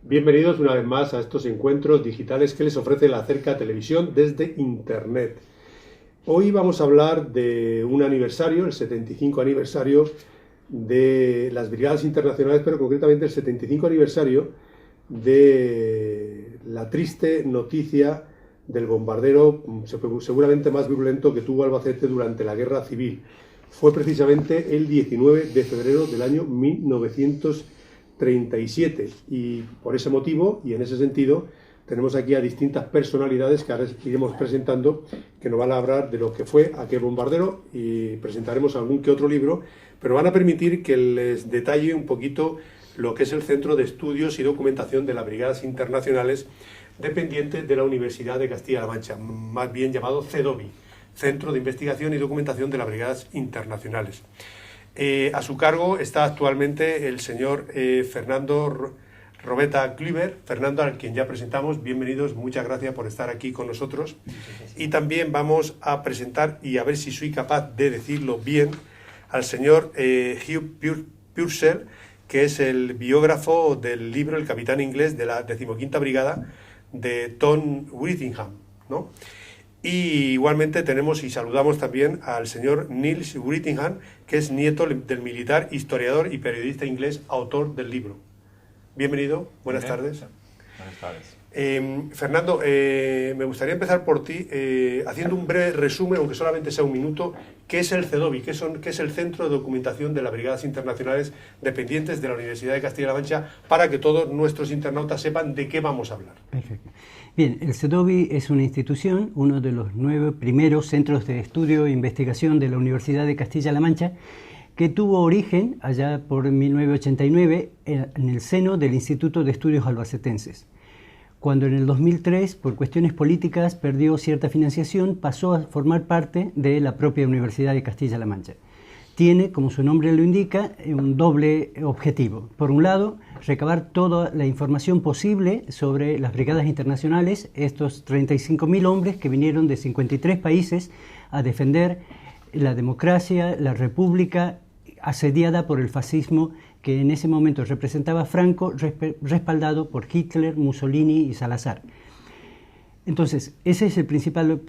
Bienvenidos una vez más a estos encuentros digitales que les ofrece la Cerca Televisión desde Internet. Hoy vamos a hablar de un aniversario, el 75 aniversario de las Brigadas Internacionales, pero concretamente el 75 aniversario de la triste noticia del bombardero seguramente más virulento que tuvo Albacete durante la Guerra Civil. Fue precisamente el 19 de febrero del año 1937 y por ese motivo y en ese sentido tenemos aquí a distintas personalidades que ahora iremos presentando, que nos van a hablar de lo que fue aquel bombardero y presentaremos algún que otro libro, pero van a permitir que les detalle un poquito lo que es el Centro de Estudios y Documentación de las Brigadas Internacionales, dependiente de la Universidad de Castilla-La Mancha, más bien llamado CEDOBI, Centro de Investigación y Documentación de las Brigadas Internacionales. A su cargo está actualmente el señor Fernando Robeta Kluivert. Fernando, al quien ya presentamos, bienvenidos, muchas gracias por estar aquí con nosotros. Y también vamos a presentar, y a ver si soy capaz de decirlo bien, al señor Hugh Purcell, que es el biógrafo del libro El Capitán Inglés de la 15ª Brigada de Tom Whittingham, ¿no? Y igualmente tenemos y saludamos también al señor Niels Whittingham, que es nieto del militar, historiador y periodista inglés, autor del libro. Bienvenido, buenas tardes. Buenas tardes. Fernando, me gustaría empezar por ti haciendo un breve resumen, aunque solamente sea un minuto. ¿Qué es el CEDOBI? ¿Qué es el Centro de Documentación de las Brigadas Internacionales dependientes de la Universidad de Castilla-La Mancha, para que todos nuestros internautas sepan de qué vamos a hablar? Perfecto. Bien, el CEDOBI es una institución, uno de los 9 primeros centros de estudio e investigación de la Universidad de Castilla-La Mancha, que tuvo origen allá por 1989 en el seno del Instituto de Estudios Albacetenses. Cuando en el 2003, por cuestiones políticas, perdió cierta financiación, pasó a formar parte de la propia Universidad de Castilla-La Mancha. Tiene, como su nombre lo indica, un doble objetivo. Por un lado, recabar toda la información posible sobre las brigadas internacionales, estos 35.000 hombres que vinieron de 53 países a defender la democracia, la república asediada por el fascismo que en ese momento representaba Franco, respaldado por Hitler, Mussolini y Salazar. Entonces, ese es el principal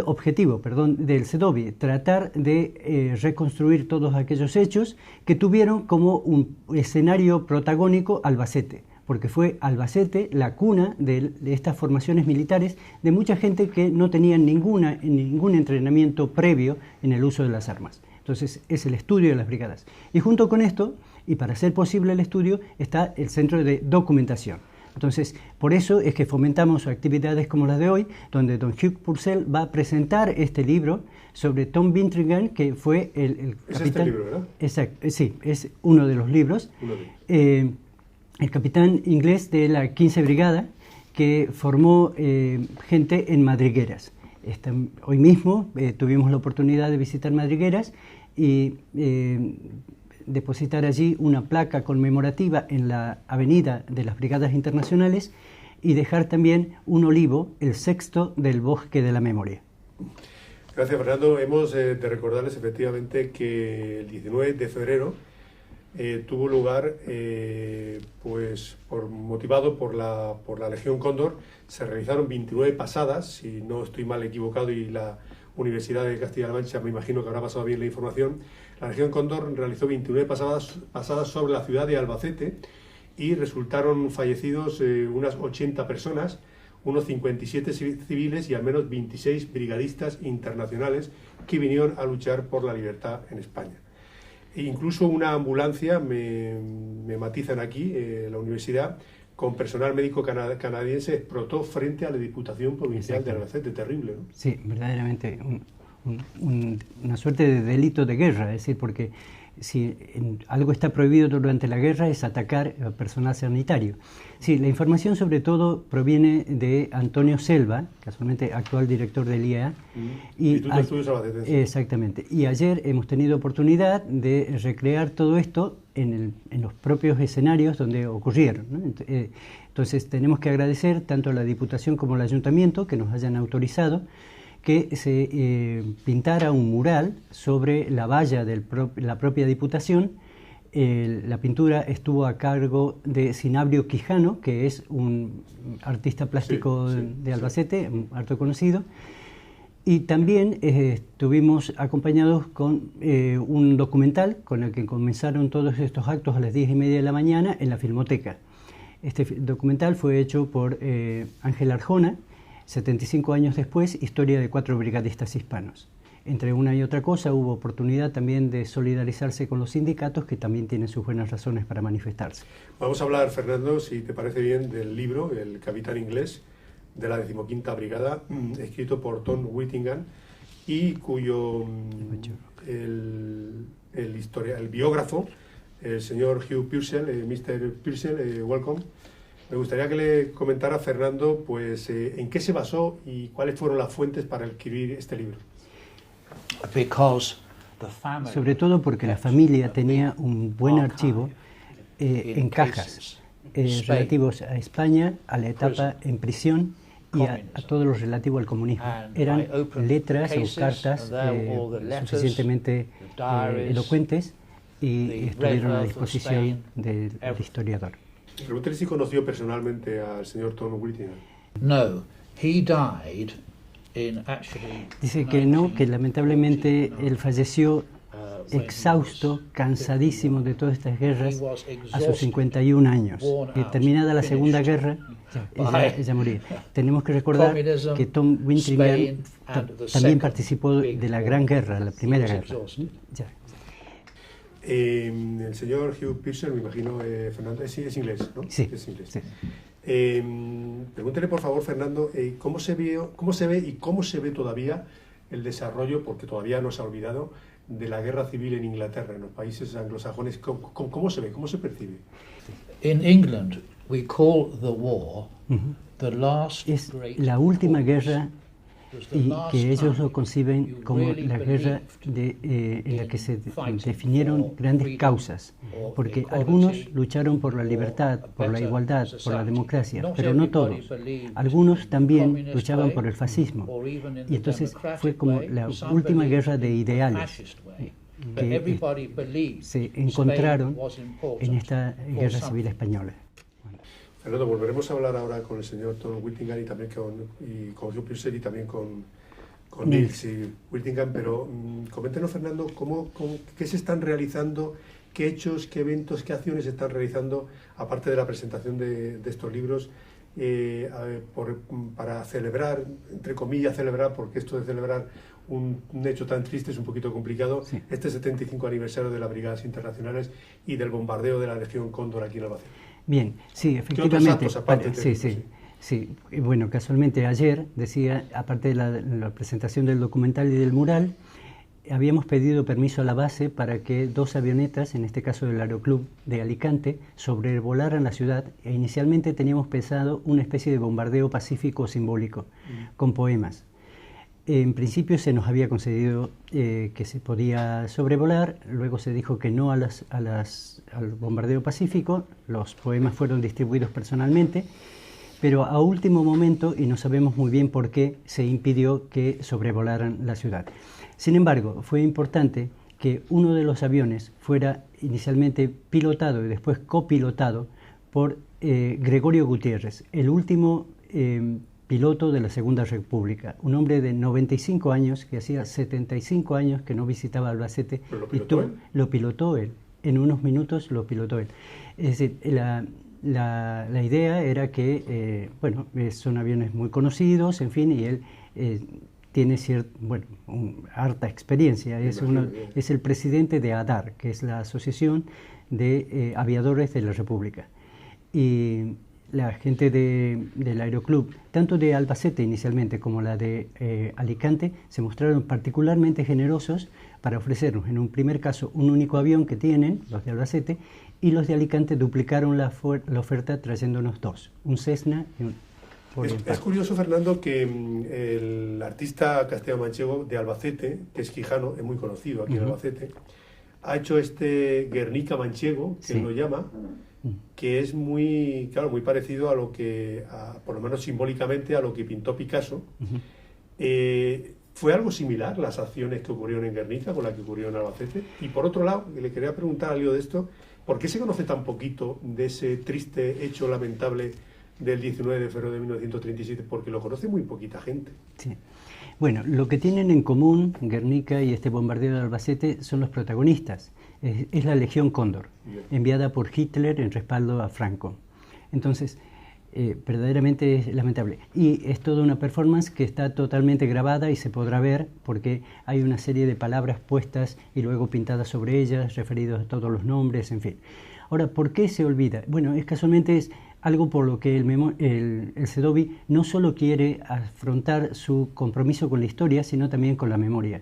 objetivo del CEDOBI, tratar de reconstruir todos aquellos hechos que tuvieron como un escenario protagónico Albacete, porque fue Albacete la cuna de estas formaciones militares de mucha gente que no tenía ningún entrenamiento previo en el uso de las armas. Entonces, es el estudio de las brigadas. Y junto con esto, y para hacer posible el estudio, está el Centro de Documentación. Entonces, por eso es que fomentamos actividades como las de hoy, donde don Hugh Purcell va a presentar este libro sobre Tom Whittingham, que fue el capitán... Es este libro, ¿verdad? Exacto, sí, es uno de los libros. El capitán inglés de la 15 Brigada, que formó gente en madrigueras. Hoy mismo tuvimos la oportunidad de visitar madrigueras y depositar allí una placa conmemorativa en la avenida de las Brigadas Internacionales y dejar también un olivo, el 6º del Bosque de la Memoria. Gracias, Fernando. Hemos de recordarles efectivamente que el 19 de febrero tuvo lugar, motivado por la Legión Cóndor, se realizaron 29 pasadas, si no estoy mal equivocado, y la Universidad de Castilla-La Mancha me imagino que habrá pasado bien la información. La Legión Cóndor realizó 29 pasadas sobre la ciudad de Albacete y resultaron fallecidos unas 80 personas, unos 57 civiles y al menos 26 brigadistas internacionales que vinieron a luchar por la libertad en España. E incluso una ambulancia, me matizan aquí, la universidad, con personal médico canadiense, explotó frente a la Diputación Provincial de Albacete. Terrible, ¿no? Sí, verdaderamente una suerte de delito de guerra, es decir, porque si algo está prohibido durante la guerra es atacar al personal sanitario. Sí, la información sobre todo proviene de Antonio Selva, casualmente actual director del IEA. Instituto de Estudios Albacetenses. Exactamente. Y ayer hemos tenido oportunidad de recrear todo esto en los propios escenarios donde ocurrieron, ¿no? Entonces tenemos que agradecer tanto a la Diputación como al Ayuntamiento que nos hayan autorizado que se pintara un mural sobre la valla de la propia Diputación La pintura estuvo a cargo de Cinabrio Quijano, que es un artista plástico de Albacete, harto conocido. Y también estuvimos acompañados con un documental con el que comenzaron todos estos actos a las 10:30 de la mañana en la Filmoteca. Este documental fue hecho por Ángel Arjona, 75 años después, historia de 4 brigadistas hispanos. Entre una y otra cosa hubo oportunidad también de solidarizarse con los sindicatos, que también tienen sus buenas razones para manifestarse. Vamos a hablar, Fernando, si te parece bien, del libro El Capitán Inglés, de la 15ª Brigada, escrito por Tom Whittingham, y cuyo el biógrafo, el señor Hugh Purcell, Mr. Purcell, welcome. Me gustaría que le comentara, Fernando, pues en qué se basó y cuáles fueron las fuentes para escribir este libro. Sobre todo porque la familia tenía un buen archivo en cajas relativos a España, a la etapa en prisión y a todo lo relativo al comunismo. Eran letras o cartas suficientemente elocuentes y estuvieron a disposición del historiador. Pregúntale si conoció personalmente al señor Tom Whittingham. No, he died. Dice que no, que lamentablemente él falleció exhausto, cansadísimo de todas estas guerras a sus 51 años. Terminada la Segunda Guerra, ella moría. Tenemos que recordar que Tom Whittingham también participó de la Gran Guerra, la Primera Guerra. El señor Hugh Purcell, me imagino, Fernando, es inglés, ¿no? Sí. Es inglés. Sí. Pregúntele, por favor, Fernando, cómo se ve y cómo se ve todavía el desarrollo, porque todavía no se ha olvidado, de la guerra civil en Inglaterra, en los países anglosajones. ¿Cómo se ve? ¿Cómo se percibe? In England, we call the war the last es great la última cause. guerra, y que ellos lo conciben como la guerra en la que se definieron grandes causas, porque algunos lucharon por la libertad, por la igualdad, por la democracia, pero no todos. Algunos también luchaban por el fascismo, y entonces fue como la última guerra de ideales que se encontraron en esta guerra civil española. Fernando, volveremos a hablar ahora con el señor Tom Whittingham y también con Hugh Purcell y también con Niels y Whittingham, pero coméntenos, Fernando, qué se están realizando, qué hechos, qué eventos, qué acciones se están realizando, aparte de la presentación de estos libros, para celebrar, entre comillas, porque esto de celebrar un hecho tan triste es un poquito complicado, este 75 aniversario de las Brigadas Internacionales y del bombardeo de la Legión Cóndor aquí en Albacete. Bien, sí, efectivamente. Sí. Bueno, casualmente ayer decía, aparte de la presentación del documental y del mural, habíamos pedido permiso a la base para que 2 avionetas, en este caso del Aeroclub de Alicante, sobrevolaran la ciudad, e inicialmente teníamos pensado una especie de bombardeo pacífico simbólico, con poemas. En principio se nos había concedido que se podía sobrevolar, luego se dijo que no al bombardeo pacífico, los poemas fueron distribuidos personalmente, pero a último momento, y no sabemos muy bien por qué, se impidió que sobrevolaran la ciudad. Sin embargo, fue importante que uno de los aviones fuera inicialmente pilotado y después copilotado por Gregorio Gutiérrez, el último piloto de la Segunda República, un hombre de 95 años que hacía 75 años que no visitaba Albacete. ¿Lo pilotó él? En unos minutos lo pilotó él. Es decir, la idea era que, son aviones muy conocidos, en fin, y él tiene harta experiencia. Es el presidente de ADAR, que es la Asociación de Aviadores de la República. Y la gente del Aeroclub, tanto de Albacete inicialmente como la de Alicante, se mostraron particularmente generosos para ofrecernos, en un primer caso, un único avión que tienen, los de Albacete, y los de Alicante duplicaron la oferta trayéndonos 2, un Cessna y un... Es curioso, Fernando, que el artista castellano-manchego de Albacete, que es quijano, es muy conocido aquí en Albacete, ha hecho este Guernica manchego, que él lo llama, que es muy parecido a lo que, por lo menos simbólicamente, a lo que pintó Picasso. ¿Fue algo similar las acciones que ocurrieron en Guernica con las que ocurrió en Albacete? Y por otro lado, le quería preguntar algo de esto, ¿por qué se conoce tan poquito de ese triste hecho lamentable del 19 de febrero de 1937? Porque lo conoce muy poquita gente. Sí. Bueno, lo que tienen en común Guernica y este bombardeo de Albacete son los protagonistas. Es la Legión Cóndor, enviada por Hitler en respaldo a Franco. Entonces, verdaderamente es lamentable. Y es toda una performance que está totalmente grabada y se podrá ver porque hay una serie de palabras puestas y luego pintadas sobre ellas, referidos a todos los nombres, en fin. Ahora, ¿por qué se olvida? Bueno, casualmente es algo por lo que el CEDOBI no solo quiere afrontar su compromiso con la historia, sino también con la memoria.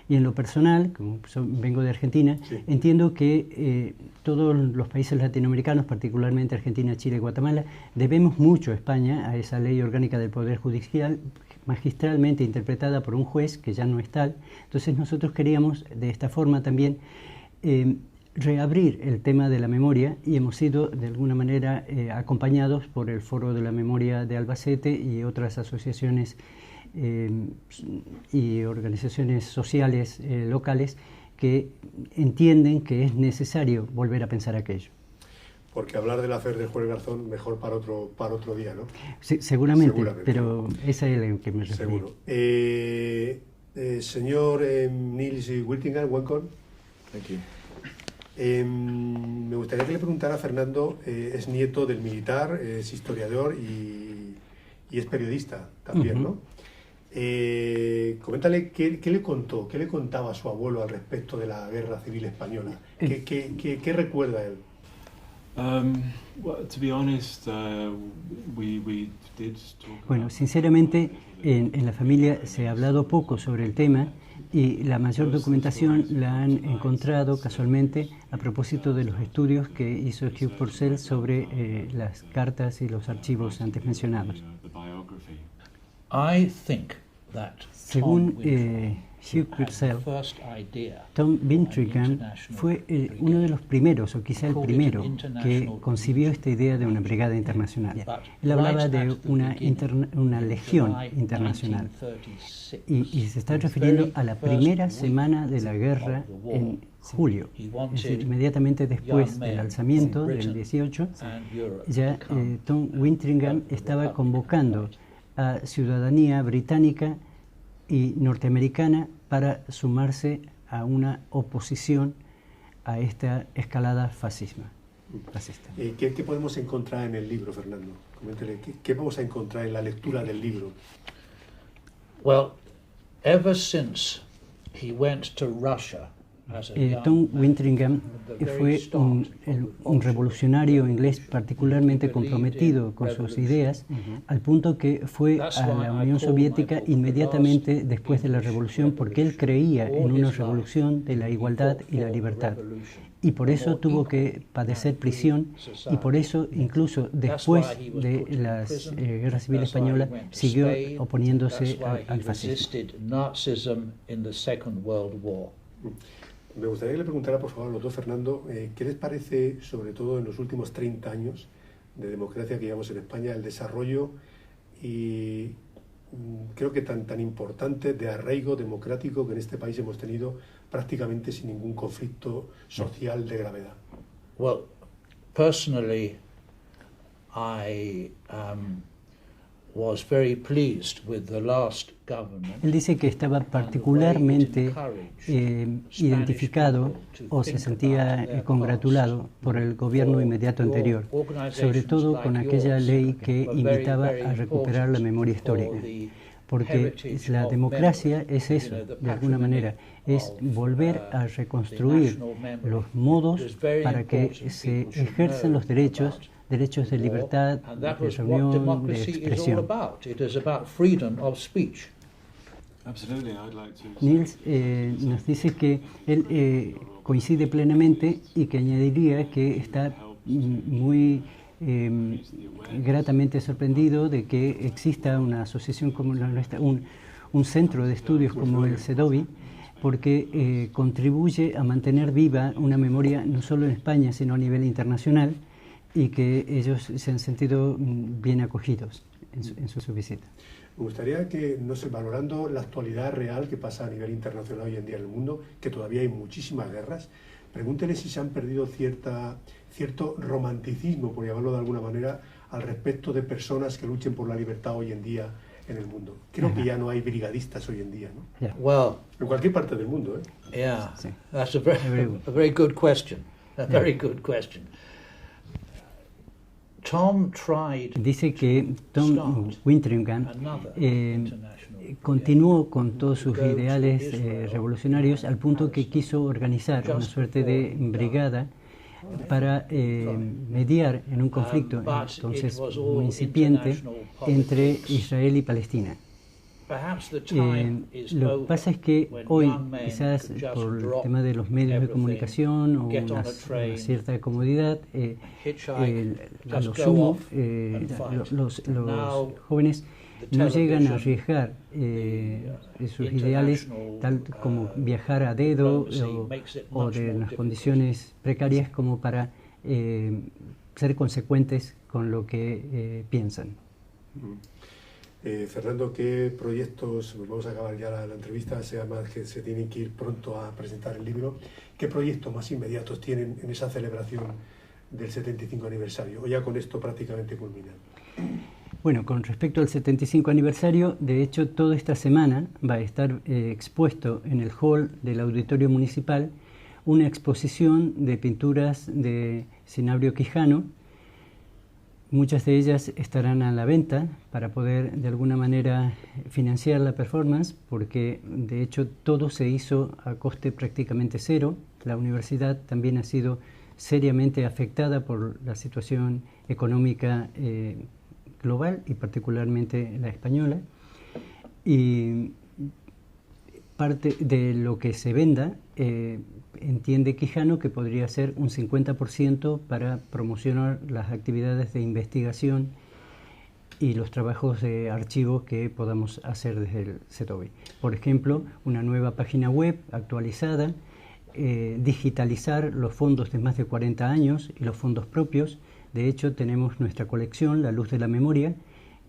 Y en lo personal, como vengo de Argentina, sí, entiendo que todos los países latinoamericanos, particularmente Argentina, Chile y Guatemala, debemos mucho a España, a esa ley orgánica del Poder Judicial, magistralmente interpretada por un juez que ya no es tal. Entonces nosotros queríamos, de esta forma también, reabrir el tema de la memoria y hemos sido de alguna manera acompañados por el Foro de la Memoria de Albacete y otras asociaciones y organizaciones sociales locales que entienden que es necesario volver a pensar aquello. Porque hablar del afer de Juez Garzón mejor para otro día, ¿no? Sí, seguramente, pero esa es la que me refiero. Seguro. Señor Niels Wiltingham, welcome. Thank you. Me gustaría que le preguntara a Fernando, es nieto del militar, es historiador y es periodista también, ¿no? Coméntale qué le contó, qué le contaba a su abuelo al respecto de la Guerra Civil Española. ¿Qué recuerda él? Well, to be honest, we did talk. Bueno, sinceramente, en la familia se ha hablado poco sobre el tema y la mayor documentación la han encontrado casualmente a propósito de los estudios que hizo Hugh Purcell sobre las cartas y los archivos antes mencionados. I think that según Hugh Purcell, Tom Wintringham fue uno de los primeros, o quizá el primero, que concibió esta idea de una brigada internacional. Él hablaba de una legión internacional y se está refiriendo a la primera semana de la guerra en julio, es decir, inmediatamente después del alzamiento del 18, ya Tom Wintringham estaba convocando a ciudadanía británica y norteamericana para sumarse a una oposición a esta escalada fascista. ¿Qué podemos encontrar en el libro, Fernando? Coméntele, ¿qué vamos a encontrar en la lectura del libro? Well, ever since he went to Russia, Tom Wintringham fue un revolucionario inglés particularmente comprometido con sus ideas, al punto que fue a la Unión Soviética inmediatamente después de la revolución, porque él creía en una revolución de la igualdad y la libertad. Y por eso tuvo que padecer prisión, y por eso incluso después de la Guerra Civil Española siguió oponiéndose al fascismo. Me gustaría que le preguntara, por favor, a los dos, Fernando, ¿qué les parece, sobre todo en los últimos 30 años de democracia que llevamos en España, el desarrollo y creo que tan importante de arraigo democrático que en este país hemos tenido prácticamente sin ningún conflicto social de gravedad? Well, personally, I was very pleased with the last government. Él dice que estaba particularmente identificado o se sentía congratulado por el gobierno inmediato anterior, sobre todo con aquella ley que invitaba a recuperar la memoria histórica, porque la democracia es eso, de alguna manera, es volver a reconstruir los modos para que se ejerzan los derechos de libertad, de reunión, de expresión. Niels nos dice que él coincide plenamente y que añadiría que está muy gratamente sorprendido de que exista una asociación como la nuestra, un centro de estudios como el CEDOBI, porque contribuye a mantener viva una memoria no solo en España, sino a nivel internacional, y que ellos se han sentido bien acogidos en su visita. Me gustaría que, no sé, valorando la actualidad real que pasa a nivel internacional hoy en día en el mundo, que todavía hay muchísimas guerras, pregúntele si se han perdido cierto romanticismo, por llamarlo de alguna manera, al respecto de personas que luchen por la libertad hoy en día en el mundo. Creo que ya no hay brigadistas hoy en día, ¿no? Yeah. Well, En cualquier parte del mundo, ¿eh? yeah, Sí. that's a very good question. A very good question. Tom tried Dice que Tom Winteringham another international continuó con todos sus ideales revolucionarios al punto que quiso organizar una suerte de brigada para mediar en un conflicto entonces muy incipiente entre Israel y Palestina. Perhaps the time is Lo que over pasa es que when hoy, young men quizás could just por el drop tema de los medios de everything, comunicación o get on a una train, cierta comodidad, hitchhike, a just lo go sumo, off and fight. los Now, jóvenes the no llegan a television, arriesgar sus ideales tal como viajar a dedo o de unas condiciones precarias como para ser consecuentes con lo que piensan. Fernando, ¿qué proyectos, vamos a acabar ya la entrevista, sea más que se tienen que ir pronto a presentar el libro, qué proyectos más inmediatos tienen en esa celebración del 75 aniversario? O ya con esto prácticamente culminan. Bueno, con respecto al 75 aniversario, de hecho, toda esta semana va a estar expuesto en el hall del Auditorio Municipal una exposición de pinturas de Cinabrio Quijano. Muchas de ellas estarán a la venta para poder de alguna manera financiar la performance, porque de hecho todo se hizo a coste prácticamente cero. La universidad también ha sido seriamente afectada por la situación económica global y particularmente la española. Y parte de lo que se venda entiende Quijano que podría ser un 50% para promocionar las actividades de investigación y los trabajos de archivo que podamos hacer desde el CETOBI. Por ejemplo, una nueva página web actualizada, digitalizar los fondos de más de 40 años y los fondos propios. De hecho, tenemos nuestra colección, La Luz de la Memoria,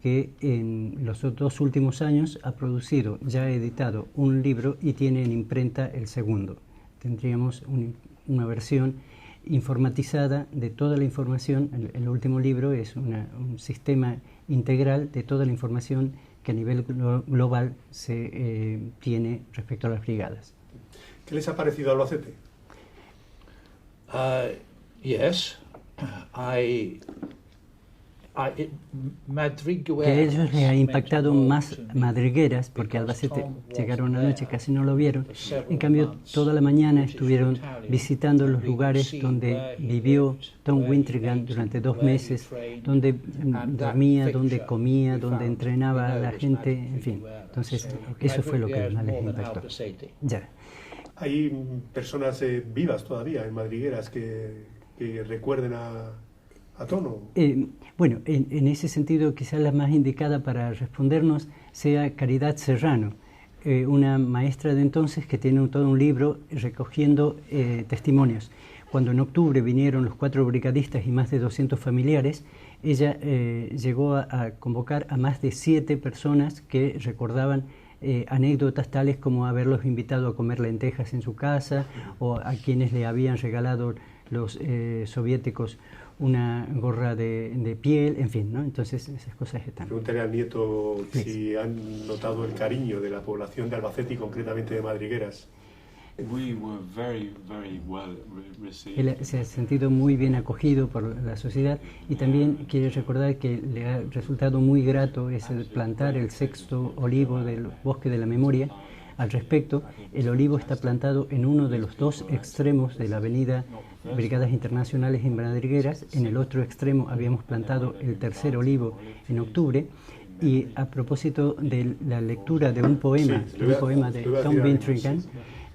que en los 2 últimos años ha producido, ya ha editado un libro y tiene en imprenta el segundo. Tendríamos una versión informatizada de toda la información. El último libro es un sistema integral de toda la información que a nivel global se tiene respecto a las brigadas. ¿Qué les ha parecido Albacete? Yes, Que a ellos les ha impactado más madrigueras, porque Albacete llegaron anoche, casi no lo vieron. En cambio, toda la mañana estuvieron visitando los lugares donde vivió Tom Winteringham durante 2 meses, donde dormía, donde comía, donde entrenaba a la gente, en fin. Entonces, eso fue lo que más les impactó. Ya. Hay personas vivas todavía en madrigueras que recuerden a Tono. Bueno, en ese sentido quizás la más indicada para respondernos sea Caridad Serrano, una maestra de entonces que tiene todo un libro recogiendo testimonios. Cuando en octubre vinieron los 4 brigadistas y más de 200 familiares, ella llegó a convocar a más de 7 personas que recordaban anécdotas tales como haberlos invitado a comer lentejas en su casa o a quienes le habían regalado los soviéticos una gorra de piel, en fin, ¿no? Entonces esas cosas están. Pregúntale al nieto si han notado el cariño de la población de Albacete y concretamente de Madrigueras. We were very, very well received. Él se ha sentido muy bien acogido por la sociedad y también quiere recordar que le ha resultado muy grato ese plantar el 6º olivo del Bosque de la Memoria. Al respecto, el olivo está plantado en uno de los 2 extremos de la avenida Brigadas Internacionales en Madrigueras. En el otro extremo habíamos plantado el 3er olivo en octubre. Y a propósito de la lectura de un poema, de Tom Winteringham,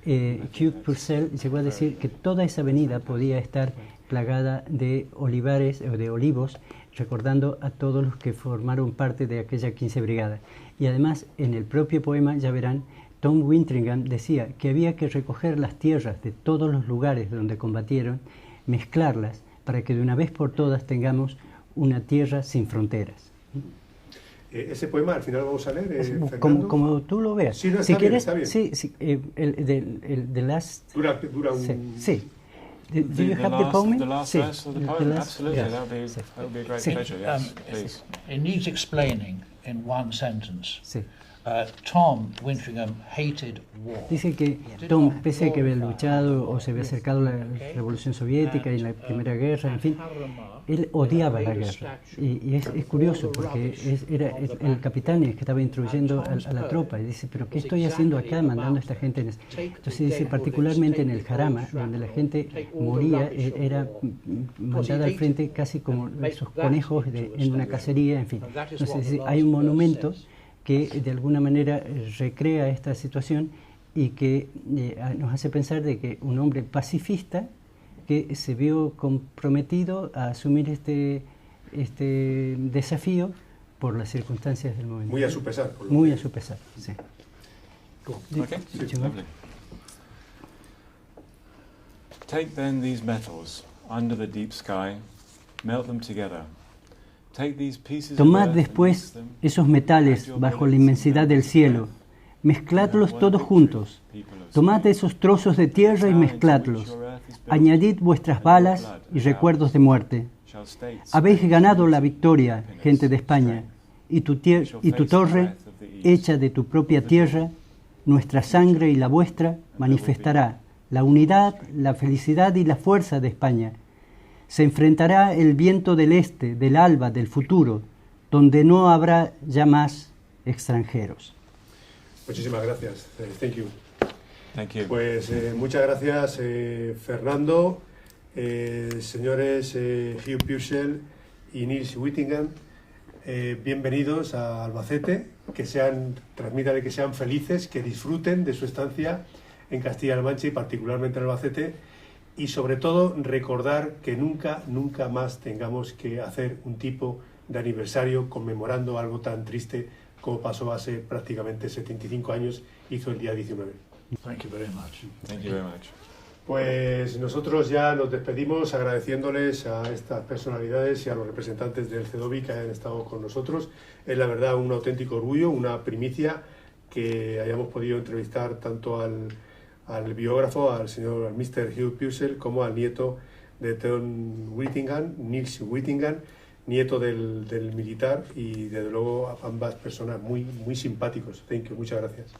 Hugh Purcell llegó a decir que toda esa avenida podía estar plagada de olivares o de olivos, recordando a todos los que formaron parte de aquella 15 brigada. Y además, en el propio poema, ya verán, Tom Winteringham decía que había que recoger las tierras de todos los lugares donde combatieron, mezclarlas para que de una vez por todas tengamos una tierra sin fronteras. Ese poema al final vamos a leer, Fernando. Como tú lo veas. Sí, no, si está quieres, bien, está bien. sí, el The Last... Dura un... Sí. Do you have the poem? The last Sí, verse of the the poem? last- Absolutely, yes. that would be a great Sí. pleasure, yes, please. It needs explaining in one sentence. Sí. Tom Wintringham hated war. Dice que Tom, pese a que había luchado o se había acercado a la Revolución Soviética y la Primera Guerra, en fin, él odiaba la guerra. Y es curioso porque era el capitán el que estaba instruyendo a la tropa y dice, pero ¿qué estoy haciendo acá mandando a esta gente? Entonces dice, particularmente en el Jarama, donde la gente moría, era mandada al frente casi como esos conejos en una cacería, en fin. Entonces dice, hay un monumento que de alguna manera recrea esta situación y que nos hace pensar de que un hombre pacifista que se vio comprometido a asumir este desafío por las circunstancias del momento. Muy a su pesar. Muy a su pesar, sí. Okay, lovely. Take then these metals under the deep sky, melt them together. Take these pieces of Tomad earth and después mix them, esos metales bajo la inmensidad del cielo, mezcladlos todos juntos. Tomad esos trozos de tierra y mezcladlos. Añadid vuestras balas y recuerdos de muerte. Habéis ganado la victoria, gente de España, y tu torre, hecha de tu propia tierra, nuestra sangre y la vuestra, manifestará la unidad, la felicidad y la fuerza de España. Se enfrentará el viento del este, del alba, del futuro, donde no habrá ya más extranjeros. Muchísimas gracias. Thank you. Thank you. Pues muchas gracias, Fernando, señores Hugh Purcell y Niels Whittingham. Bienvenidos a Albacete, transmítale que sean felices, que disfruten de su estancia en Castilla-La Mancha y particularmente en Albacete, y sobre todo recordar que nunca más tengamos que hacer un tipo de aniversario conmemorando algo tan triste como pasó hace prácticamente 75 años, hizo el día 19. Thank you very much. Thank you very much. Pues nosotros ya nos despedimos agradeciéndoles a estas personalidades y a los representantes del CEDOBI que hayan estado con nosotros. Es la verdad un auténtico orgullo, una primicia que hayamos podido entrevistar tanto al biógrafo, al Mr. Hugh Purcell, como al nieto de Tom Whittingham, Niels Whittingham, nieto del militar, y desde luego a ambas personas muy simpáticos. Thank you, muchas gracias.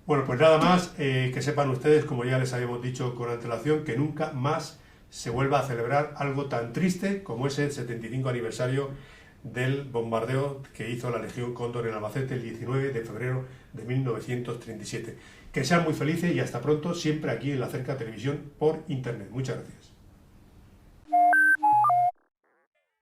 Bueno, pues nada más, que sepan ustedes, como ya les habíamos dicho con antelación, que nunca más se vuelva a celebrar algo tan triste como ese el 75 aniversario del bombardeo que hizo la Legión Cóndor en Albacete el 19 de febrero de 1937. Que sean muy felices y hasta pronto, siempre aquí en La Cerca Televisión por Internet. Muchas gracias.